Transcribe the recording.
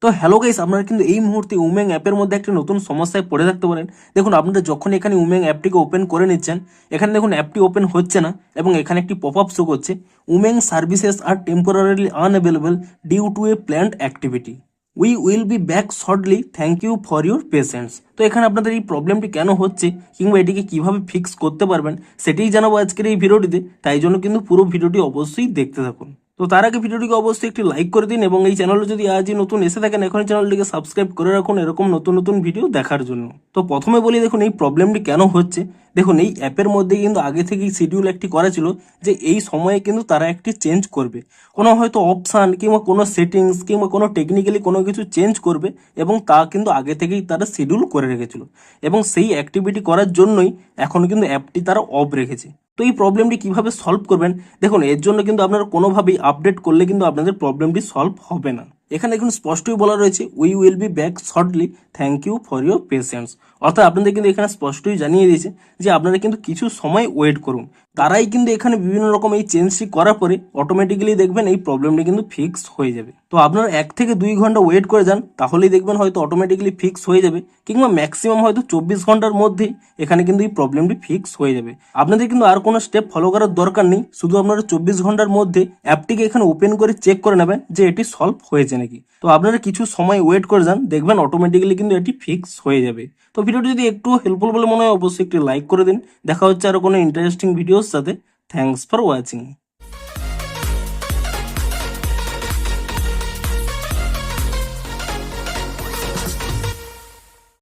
তো hello guys, আপনারা কিন্তু এই মুহূর্তে উমেং অ্যাপের মধ্যে একটা নতুন সমস্যায় পড়ে থাকতে পারেন। দেখুন, আপনারা যখন এখানে উমেং অ্যাপটিকে ওপেন করে নিচ্ছেন, এখানে দেখুন অ্যাপটি ওপেন হচ্ছে না এবং এখানে একটি পপ আপ শো করছে, UMANG services are temporarily unavailable due to a planned activity, we will be back shortly, thank you for your patience. তো এখানে আপনাদের এই প্রবলেমটি কেন হচ্ছে কিংবা এটিকে কিভাবে ফিক্স করতে পারবেন সেটাই জানাবো আজকের এই ভিডিওটিতে, তাই জন্য কিন্তু পুরো ভিডিওটি অবশ্যই দেখতে থাকুন। তো তার আগে ভিডিওটিকে অবশ্যই একটি লাইক করে দিন এবং এই চ্যানেলে যদি আজই নতুন এসে থাকেন এখনই চ্যানেলটিকে সাবস্ক্রাইব করে রাখুন এরকম নতুন নতুন ভিডিও দেখার জন্য। তো প্রথমে বলি, দেখুন এই প্রবলেমটি কেন হচ্ছে। দেখুন, এই অ্যাপের মধ্যে কিন্তু আগে থেকেই শিডিউল একটি করা ছিল যে এই সময়ে কিন্তু তারা একটি চেঞ্জ করবে, কোনো হয়তো অপশান কিংবা কোনো সেটিংস কিংবা কোনো টেকনিক্যালি কোনো কিছু চেঞ্জ করবে এবং তা কিন্তু আগে থেকেই তারা শিডিউল করে রেখেছিল এবং সেই অ্যাক্টিভিটি করার জন্যই এখন কিন্তু অ্যাপটি তারা অফ রেখেছে। তো এই প্রবলেমটি কিভাবে সলভ করবেন, দেখুন এর জন্য কিন্তু আপনারা কোনোভাবেই আপডেট করলে কিন্তু আপনাদের প্রবলেমটি সলভ হবে না। এখানে দেখুন স্পষ্টই বলা রয়েছে we will be back shortly, thank you for your patience. অর্থাৎ আপনাদের কিন্তু এখানে স্পষ্টই জানিয়ে দিয়েছে যে আপনারা কিন্তু কিছু সময় ওয়েট করুন। তারাই কিন্তু এখানে বিভিন্ন রকম এই চেঞ্জটি করার পরে অটোমেটিক্যালি দেখবেন এই প্রবলেমটি কিন্তু ফিক্স হয়ে যাবে। তো আপনারা 1 থেকে 2 ঘন্টা ওয়েট করে যান, তাহলেই দেখবেন হয়তো অটোমেটিক্যালি ফিক্স হয়ে যাবে, কিংবা ম্যাক্সিমাম হয়তো 24 ঘন্টার মধ্যেই এখানে কিন্তু এই প্রবলেমটি ফিক্স হয়ে যাবে। আপনাদের কিন্তু আর কোনো স্টেপ ফলো করার দরকার নেই, শুধু আপনারা 24 ঘন্টার মধ্যে অ্যাপটিকে এখানে ওপেন করে চেক করে নেবেন যে এটি সলভ হয়েছে নাকি। তো আপনারা কিছু সময় ওয়েট করে যান, দেখবেন অটোমেটিক্যালি কিন্তু এটি ফিক্স হয়ে যাবে। তো ভিডিওটি যদি একটু হেল্পফুল বলে মনে হয় অবশ্যই একটি লাইক করে দিন। দেখা হচ্ছে আরো কোনো ইন্টারেস্টিং ভিডিওর সাথে। Thanks for watching.